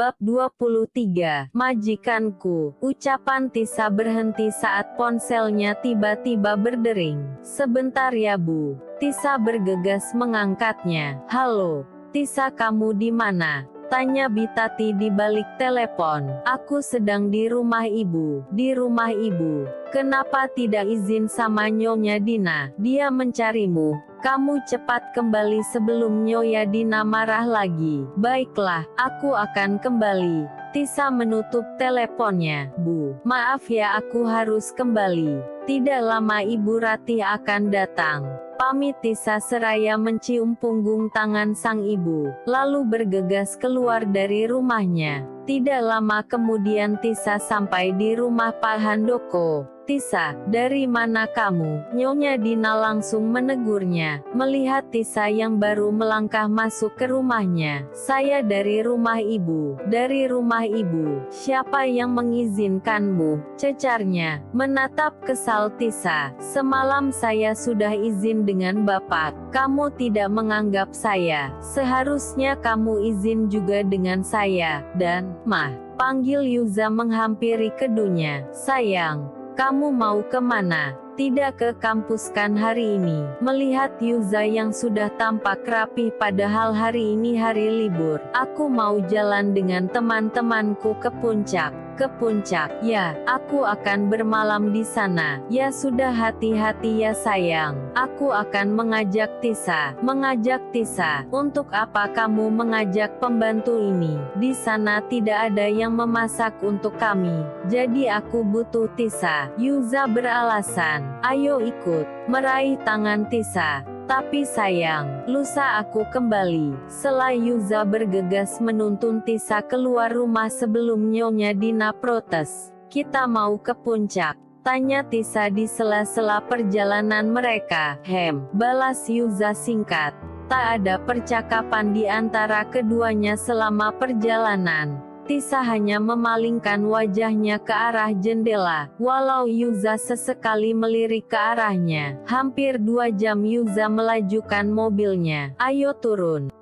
Bab 23, Majikanku. Ucapan Tisa berhenti saat ponselnya tiba-tiba berdering. Sebentar ya Bu. Tisa bergegas mengangkatnya. Halo, Tisa, kamu di mana? Tanya Bitati di balik telepon. Aku sedang di rumah ibu. Di rumah ibu. Kenapa tidak izin sama Nyonya Dina? Dia mencarimu. Kamu cepat kembali sebelum Nyonya Dina marah lagi. Baiklah, aku akan kembali. Tisa menutup teleponnya. Bu, maaf ya, aku harus kembali. Tidak lama Ibu Ratih akan datang. Pamit Tisa seraya mencium punggung tangan sang ibu, lalu bergegas keluar dari rumahnya. Tidak lama kemudian Tisa sampai di rumah Pak Handoko. Tisa, dari mana kamu? Nyonya Dina langsung menegurnya, melihat Tisa yang baru melangkah masuk ke rumahnya. Saya dari rumah ibu. Dari rumah ibu. Siapa yang mengizinkanmu? Cecarnya, menatap kesal Tisa. Semalam saya sudah izin dengan Bapak. Kamu tidak menganggap saya. Seharusnya kamu izin juga dengan saya. Dan, Mah, panggil Yuza menghampiri kedunya. Sayang, kamu mau kemana? Tidak ke kampus kan hari ini? Melihat Yuza yang sudah tampak rapi padahal hari ini hari libur. Aku mau jalan dengan teman-temanku ke puncak. Ke puncak. Ya, aku akan bermalam di sana. Ya sudah, hati-hati ya sayang. Aku akan mengajak Tisa. Mengajak Tisa. Untuk apa kamu mengajak pembantu ini? Di sana tidak ada yang memasak untuk kami. Jadi aku butuh Tisa. Yuza beralasan. Ayo ikut. Meraih tangan Tisa. Tapi sayang, lusa aku kembali. Setelah Yuza bergegas menuntun Tisa keluar rumah sebelum Nyonya Dina protes. Kita mau ke puncak? Tanya Tisa di sela-sela perjalanan mereka. Balas Yuza singkat. Tak ada percakapan di antara keduanya selama perjalanan. Tisa hanya memalingkan wajahnya ke arah jendela, walau Yuza sesekali melirik ke arahnya. Hampir 2 jam Yuza melajukan mobilnya. Ayo turun.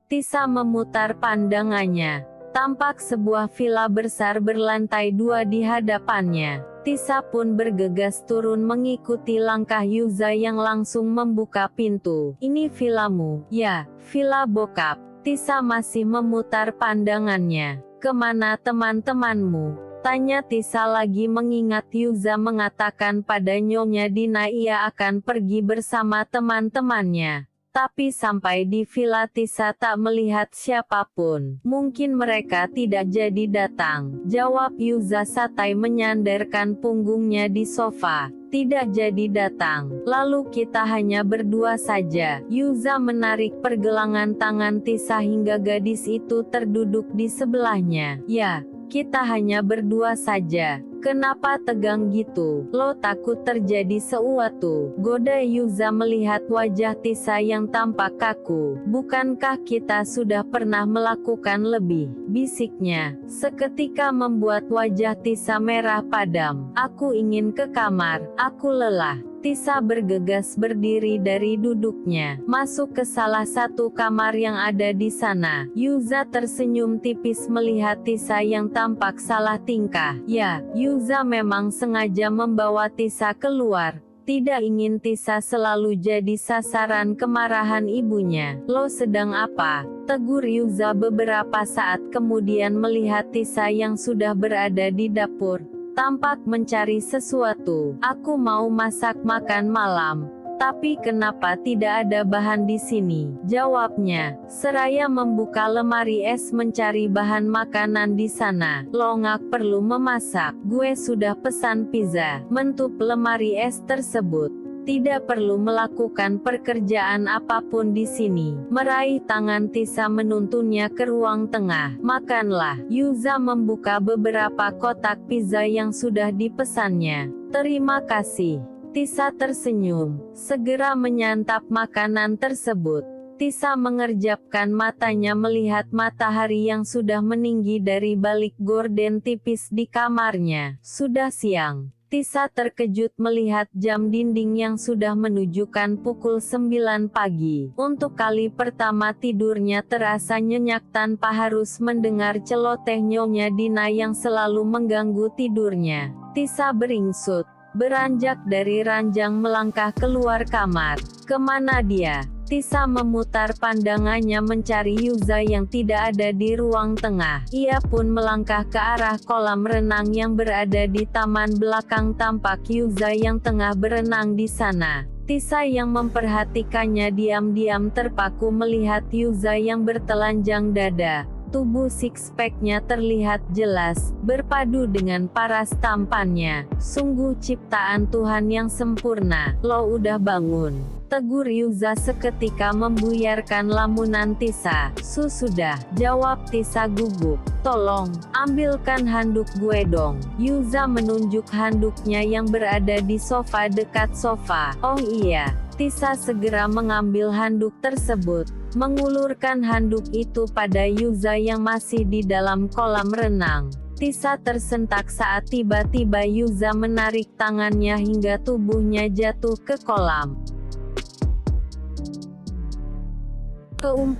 Tisa memutar pandangannya. Tampak sebuah villa besar berlantai 2 di hadapannya. Tisa pun bergegas turun mengikuti langkah Yuza yang langsung membuka pintu. Ini villamu? Ya, villa bokap. Tisa masih memutar pandangannya. Kemana teman-temanmu? Tanya Tisa lagi mengingat Yuza mengatakan pada Nyonya Dina ia akan pergi bersama teman-temannya. Tapi sampai di villa Tisa tak melihat siapapun. Mungkin mereka tidak jadi datang. Jawab Yuza santai menyandarkan punggungnya di sofa. Tidak jadi datang. Lalu kita hanya berdua saja. Yuza menarik pergelangan tangan Tisa hingga gadis itu terduduk di sebelahnya. Ya, kita hanya berdua saja. Kenapa tegang gitu? Lo takut terjadi sesuatu? Goda Yuza melihat wajah Tisa yang tampak kaku. Bukankah kita sudah pernah melakukan lebih? Bisiknya. Seketika membuat wajah Tisa merah padam. Aku ingin ke kamar. Aku lelah. Tisa bergegas berdiri dari duduknya, masuk ke salah satu kamar yang ada di sana. Yuza tersenyum tipis melihat Tisa yang tampak salah tingkah. Ya, Yuza memang sengaja membawa Tisa keluar. Tidak ingin Tisa selalu jadi sasaran kemarahan ibunya. Lo sedang apa? Tegur Yuza beberapa saat kemudian melihat Tisa yang sudah berada di dapur. Tampak mencari sesuatu. Aku mau masak makan malam. Tapi kenapa tidak ada bahan di sini? Jawabnya, seraya membuka lemari es mencari bahan makanan di sana. Lo nggak perlu memasak. Gue sudah pesan pizza. Mentup lemari es tersebut. Tidak perlu melakukan pekerjaan apapun di sini. Meraih tangan Tisa menuntunnya ke ruang tengah. Makanlah. Yuza membuka beberapa kotak pizza yang sudah dipesannya. Terima kasih. Tisa tersenyum. Segera menyantap makanan tersebut. Tisa mengerjapkan matanya melihat matahari yang sudah meninggi dari balik gorden tipis di kamarnya. Sudah siang. Tisa terkejut melihat jam dinding yang sudah menunjukkan pukul 9 pagi. Untuk kali pertama tidurnya terasa nyenyak tanpa harus mendengar celoteh Nyonya Dina yang selalu mengganggu tidurnya. Tisa beringsut, beranjak dari ranjang melangkah keluar kamar. Kemana dia? Tisa memutar pandangannya mencari Yuza yang tidak ada di ruang tengah. Ia pun melangkah ke arah kolam renang yang berada di taman belakang. Tampak Yuza yang tengah berenang di sana. Tisa yang memperhatikannya diam-diam terpaku melihat Yuza yang bertelanjang dada. Tubuh six-pack-nya terlihat jelas, berpadu dengan paras tampannya. Sungguh ciptaan Tuhan yang sempurna. Lo udah bangun? Tegur Yuza seketika membuyarkan lamunan Tisa. Sudah, jawab Tisa gugup. Tolong, ambilkan handuk gue dong. Yuza menunjuk handuknya yang berada di sofa dekat sofa. Oh iya. Tisa segera mengambil handuk tersebut, mengulurkan handuk itu pada Yuza yang masih di dalam kolam renang. Tisa tersentak saat tiba-tiba Yuza menarik tangannya hingga tubuhnya jatuh ke kolam.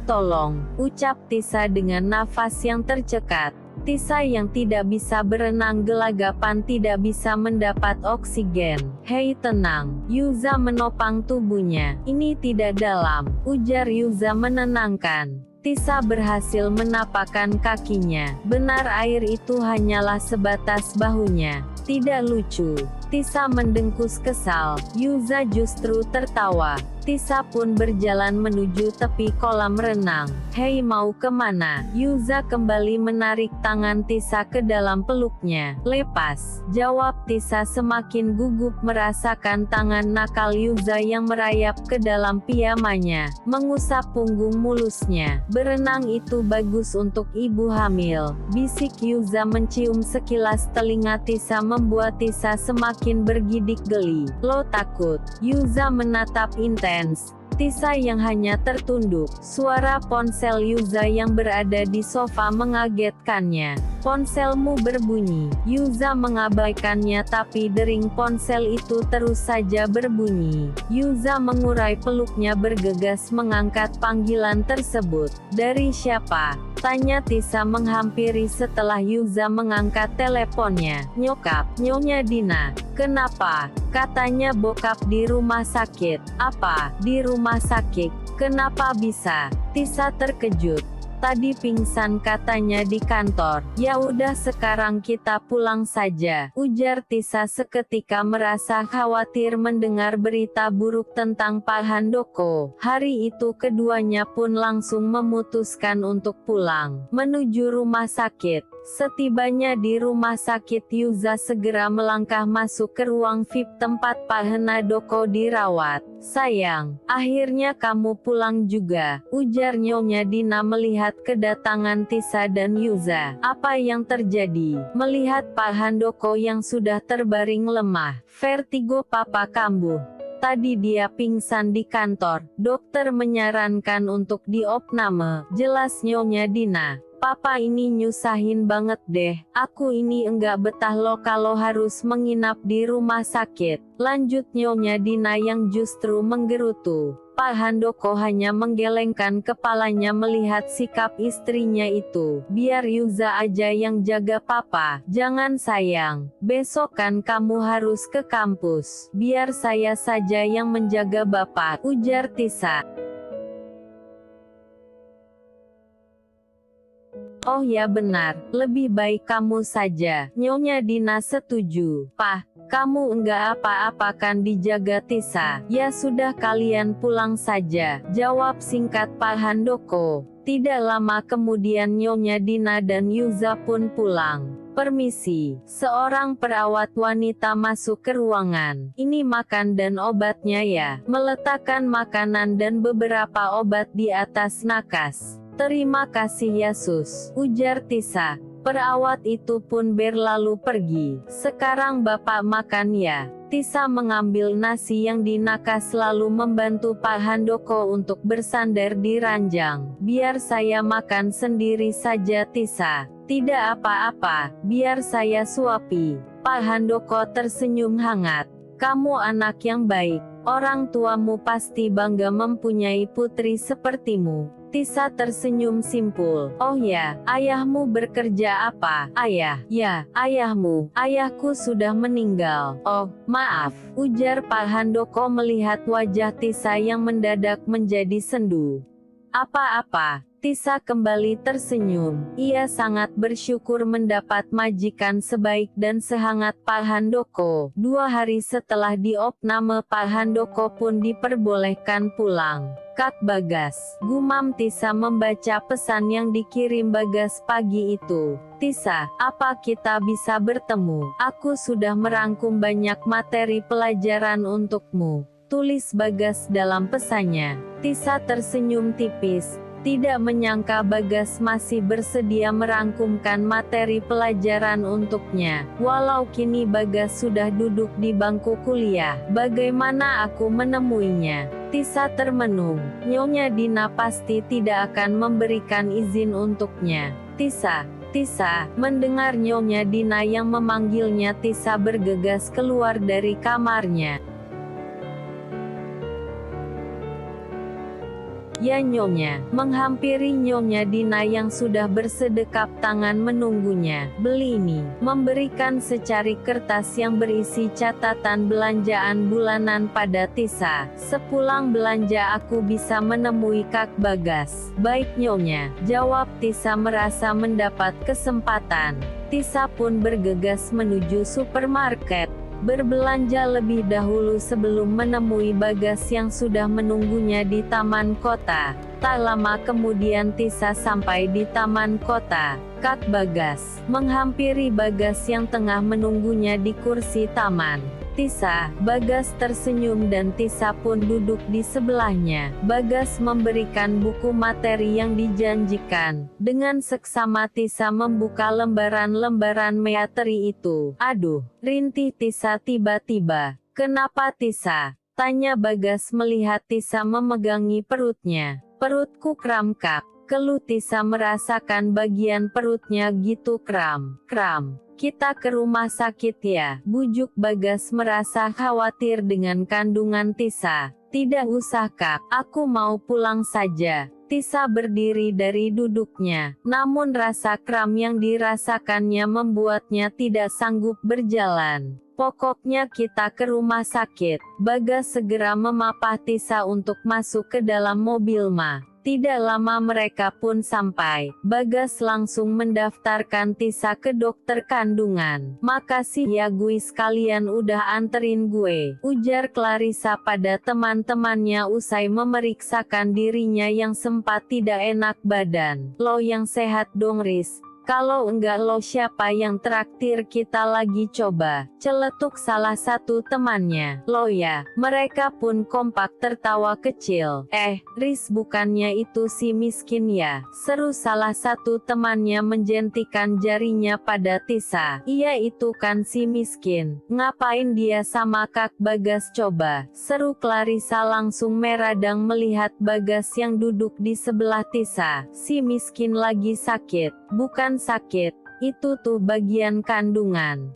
Tolong, ucap Tisa dengan nafas yang tercekat. Tisa yang tidak bisa berenang gelagapan tidak bisa mendapat oksigen. Hei tenang, Yuza menopang tubuhnya. Ini tidak dalam, ujar Yuza menenangkan. Tisa berhasil menapakkan kakinya. Benar air itu hanyalah sebatas bahunya. Tidak lucu. Tisa mendengkus kesal. Yuza justru tertawa. Tisa pun berjalan menuju tepi kolam renang. Hei mau kemana? Yuza kembali menarik tangan Tisa ke dalam peluknya. Lepas, jawab Tisa semakin gugup merasakan tangan nakal Yuza yang merayap ke dalam piyamanya, mengusap punggung mulusnya. Berenang itu bagus untuk ibu hamil, bisik Yuza mencium sekilas telinga Tisa membuat Tisa semakin bergidik geli. Lo takut? Yuza menatap intens Tisa yang hanya tertunduk. Suara ponsel Yuza yang berada di sofa mengagetkannya. Ponselmu berbunyi. Yuza mengabaikannya tapi dering ponsel itu terus saja berbunyi. Yuza mengurai peluknya bergegas mengangkat panggilan tersebut. Dari siapa? Tanya Tisa menghampiri setelah Yuza mengangkat teleponnya. Nyokap, Nyonya Dina. Kenapa? Katanya bokap di rumah sakit. Apa? Di rumah sakit? Kenapa bisa? Tisa terkejut. Tadi pingsan katanya di kantor. Ya udah sekarang kita pulang saja, ujar Tisa seketika merasa khawatir mendengar berita buruk tentang Pak Handoko. Hari itu keduanya pun langsung memutuskan untuk pulang menuju rumah sakit. Setibanya di rumah sakit Yuza segera melangkah masuk ke ruang VIP tempat Pak Handoko dirawat. Sayang, akhirnya kamu pulang juga, ujar Nyonya Dina melihat kedatangan Tisa dan Yuza. Apa yang terjadi? Melihat Pak Handoko yang sudah terbaring lemah, vertigo papa kambuh. Tadi dia pingsan di kantor, dokter menyarankan untuk diopname, jelas Nyonya Dina. Papa ini nyusahin banget deh, aku ini enggak betah loh kalau harus menginap di rumah sakit, lanjut Nyonya Dina yang justru menggerutu. Pak Handoko hanya menggelengkan kepalanya melihat sikap istrinya itu. Biar Yuza aja yang jaga papa. Jangan sayang, besok kan kamu harus ke kampus. Biar saya saja yang menjaga bapak, ujar Tisa. Oh ya benar, lebih baik kamu saja. Nyonya Dina setuju. Pak, kamu enggak apa-apa kan dijaga Tisa? Ya sudah kalian pulang saja, jawab singkat Pak Handoko. Tidak lama kemudian Nyonya Dina dan Yuza pun pulang. Permisi, seorang perawat wanita masuk ke ruangan. Ini makan dan obatnya ya. Meletakkan makanan dan beberapa obat di atas nakas. Terima kasih Yesus, ujar Tisa. Perawat itu pun berlalu pergi. Sekarang bapak makan ya. Tisa mengambil nasi yang dinakas lalu membantu Pak Handoko untuk bersandar di ranjang. Biar saya makan sendiri saja Tisa. Tidak apa-apa, biar saya suapi. Pak Handoko tersenyum hangat. Kamu anak yang baik. Orang tuamu pasti bangga mempunyai putri sepertimu. Tisa tersenyum simpul. Oh ya, ayahmu bekerja apa? Ayah, ya, ayahmu. Ayahku sudah meninggal. Oh, maaf, ujar Pak Handoko melihat wajah Tisa yang mendadak menjadi sendu. Apa-apa? Tisa kembali tersenyum. Ia sangat bersyukur mendapat majikan sebaik dan sehangat Pak Handoko. 2 hari setelah diopname, Pak Handoko pun diperbolehkan pulang. Kak Bagas, gumam Tisa membaca pesan yang dikirim Bagas pagi itu. Tisa, apa kita bisa bertemu? Aku sudah merangkum banyak materi pelajaran untukmu, tulis Bagas dalam pesannya. Tisa tersenyum tipis. Tidak menyangka Bagas masih bersedia merangkumkan materi pelajaran untuknya. Walau kini Bagas sudah duduk di bangku kuliah, bagaimana aku menemuinya? Tisa termenung. Nyonya Dina pasti tidak akan memberikan izin untuknya. Tisa, mendengar Nyonya Dina yang memanggilnya, Tisa bergegas keluar dari kamarnya. Ya Nyonya, menghampiri Nyonya Dina yang sudah bersedekap tangan menunggunya. Beli ini, memberikan secari kertas yang berisi catatan belanjaan bulanan pada Tisa. Sepulang belanja aku bisa menemui Kak Bagas. Baik Nyonya, jawab Tisa merasa mendapat kesempatan. Tisa pun bergegas menuju supermarket. Berbelanja lebih dahulu sebelum menemui Bagas yang sudah menunggunya di taman kota. Tak lama kemudian Tisa sampai di taman kota. Kak Bagas menghampiri Bagas yang tengah menunggunya di kursi taman. Tisa, Bagas tersenyum dan Tisa pun duduk di sebelahnya. Bagas memberikan buku materi yang dijanjikan. Dengan seksama Tisa membuka lembaran-lembaran materi itu. Aduh, rintih Tisa tiba-tiba. Kenapa Tisa? Tanya Bagas melihat Tisa memegangi perutnya. Perutku kram Kak. Keluh Tisa merasakan bagian perutnya gitu kram. Kita ke rumah sakit ya, bujuk Bagas merasa khawatir dengan kandungan Tisa. Tidak usah Kak, aku mau pulang saja. Tisa berdiri dari duduknya, namun rasa kram yang dirasakannya membuatnya tidak sanggup berjalan. Pokoknya kita ke rumah sakit. Bagas segera memapah Tisa untuk masuk ke dalam mobil Ma. Tidak lama mereka pun sampai. Bagas langsung mendaftarkan Tisa ke dokter kandungan. Makasih ya gue sekalian udah anterin gue, ujar Clarissa pada teman-temannya usai memeriksakan dirinya yang sempat tidak enak badan. Lo yang sehat dong Riz. Kalau enggak lo siapa yang traktir kita lagi coba, celetuk salah satu temannya. Lo ya, mereka pun kompak tertawa kecil. Riz bukannya itu si miskin ya, seru salah satu temannya menjentikan jarinya pada Tisa. Iya itu kan si miskin, ngapain dia sama Kak Bagas coba, seru Clarissa langsung meradang melihat Bagas yang duduk di sebelah Tisa. Si miskin lagi sakit, bukan sakit, itu tuh bagian kandungan.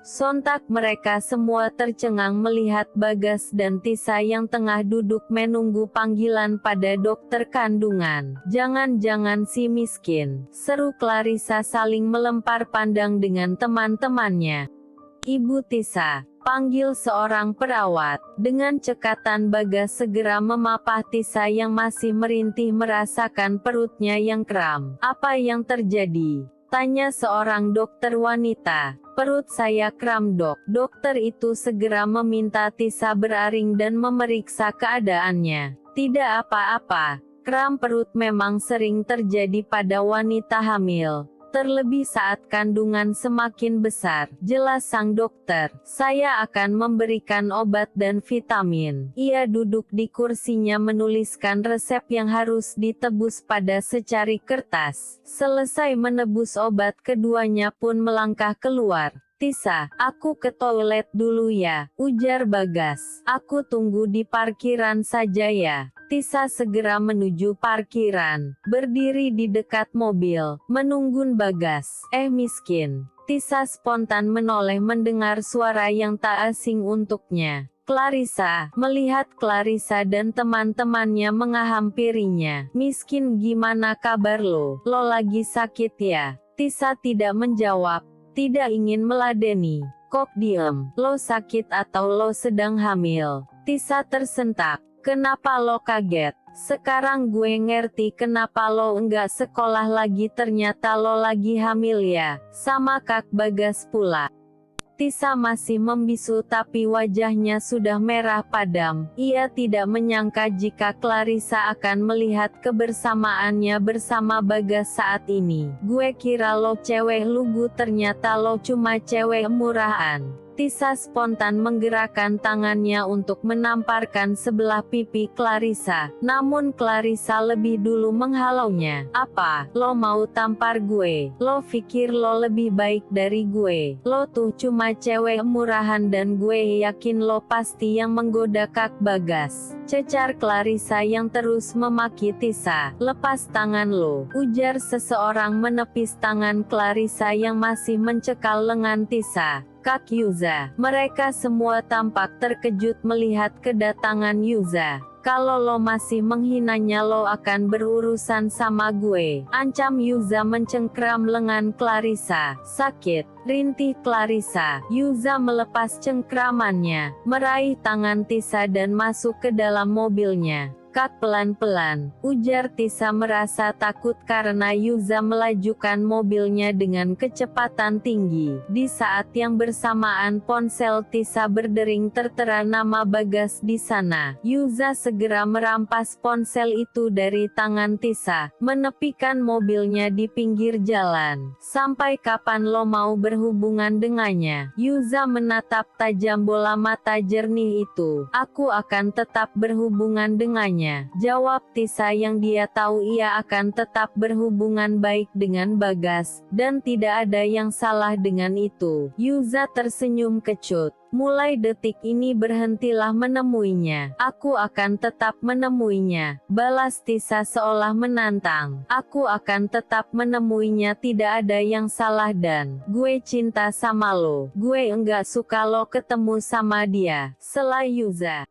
Sontak mereka semua tercengang melihat Bagas dan Tisa yang tengah duduk menunggu panggilan pada dokter kandungan. Jangan-jangan si miskin, seru Clarissa saling melempar pandang dengan teman-temannya. Ibu Tisa, panggil seorang perawat. Dengan cekatan Bagas segera memapah Tisa yang masih merintih merasakan perutnya yang kram. Apa yang terjadi? Tanya seorang dokter wanita. Perut saya kram dok. Dokter itu segera meminta Tisa beraring dan memeriksa keadaannya. Tidak apa-apa. Kram perut memang sering terjadi pada wanita hamil. Terlebih saat kandungan semakin besar, jelas sang dokter. Saya akan memberikan obat dan vitamin. Ia duduk di kursinya menuliskan resep yang harus ditebus pada secari kertas. Selesai menebus obat, keduanya pun melangkah keluar. Tisa, aku ke toilet dulu ya, ujar Bagas. Aku tunggu di parkiran saja ya. Tisa segera menuju parkiran, berdiri di dekat mobil, menunggu Bagas. Miskin. Tisa spontan menoleh mendengar suara yang tak asing untuknya. Clarissa. Melihat Clarissa dan teman-temannya menghampirinya. Miskin, gimana kabar lo? Lo lagi sakit ya? Tisa tidak menjawab. Tidak ingin meladeni. Kok diem? Lo sakit atau lo sedang hamil? Tisa tersentak. Kenapa lo kaget? Sekarang gue ngerti kenapa lo enggak sekolah lagi, ternyata lo lagi hamil ya, sama Kak Bagas pula. Tisa masih membisu tapi wajahnya sudah merah padam. Ia tidak menyangka jika Clarissa akan melihat kebersamaannya bersama Bagas saat ini. Gue kira lo cewek lugu, ternyata lo cuma cewek murahan. Tisa spontan menggerakkan tangannya untuk menamparkan sebelah pipi Clarissa, namun Clarissa lebih dulu menghalaunya. Apa, lo mau tampar gue? Lo pikir lo lebih baik dari gue? Lo tuh cuma cewek murahan dan gue yakin lo pasti yang menggoda Kak Bagas. Cecar Clarissa yang terus memaki Tisa. Lepas tangan lo, ujar seseorang menepis tangan Clarissa yang masih mencekal lengan Tisa. Kak Yuza. Mereka semua tampak terkejut melihat kedatangan Yuza. Kalau lo masih menghinanya lo akan berurusan sama gue, ancam Yuza mencengkram lengan Clarissa. Sakit, rintih Clarissa. Yuza melepas cengkramannya, meraih tangan Tisa dan masuk ke dalam mobilnya. Kak, pelan-pelan, ujar Tisa merasa takut karena Yuza melajukan mobilnya dengan kecepatan tinggi. Di saat yang bersamaan ponsel Tisa berdering tertera nama Bagas di sana. Yuza segera merampas ponsel itu dari tangan Tisa, menepikan mobilnya di pinggir jalan. Sampai kapan lo mau berhubungan dengannya? Yuza menatap tajam bola mata jernih itu. Aku akan tetap berhubungan dengannya, jawab Tisa yang dia tahu ia akan tetap berhubungan baik dengan Bagas, dan tidak ada yang salah dengan itu. Yuza tersenyum kecut. Mulai detik ini berhentilah menemuinya. Aku akan tetap menemuinya, balas Tisa seolah menantang. Aku akan tetap menemuinya, tidak ada yang salah dan gue cinta sama lo. Gue enggak suka lo ketemu sama dia. Sela Yuza.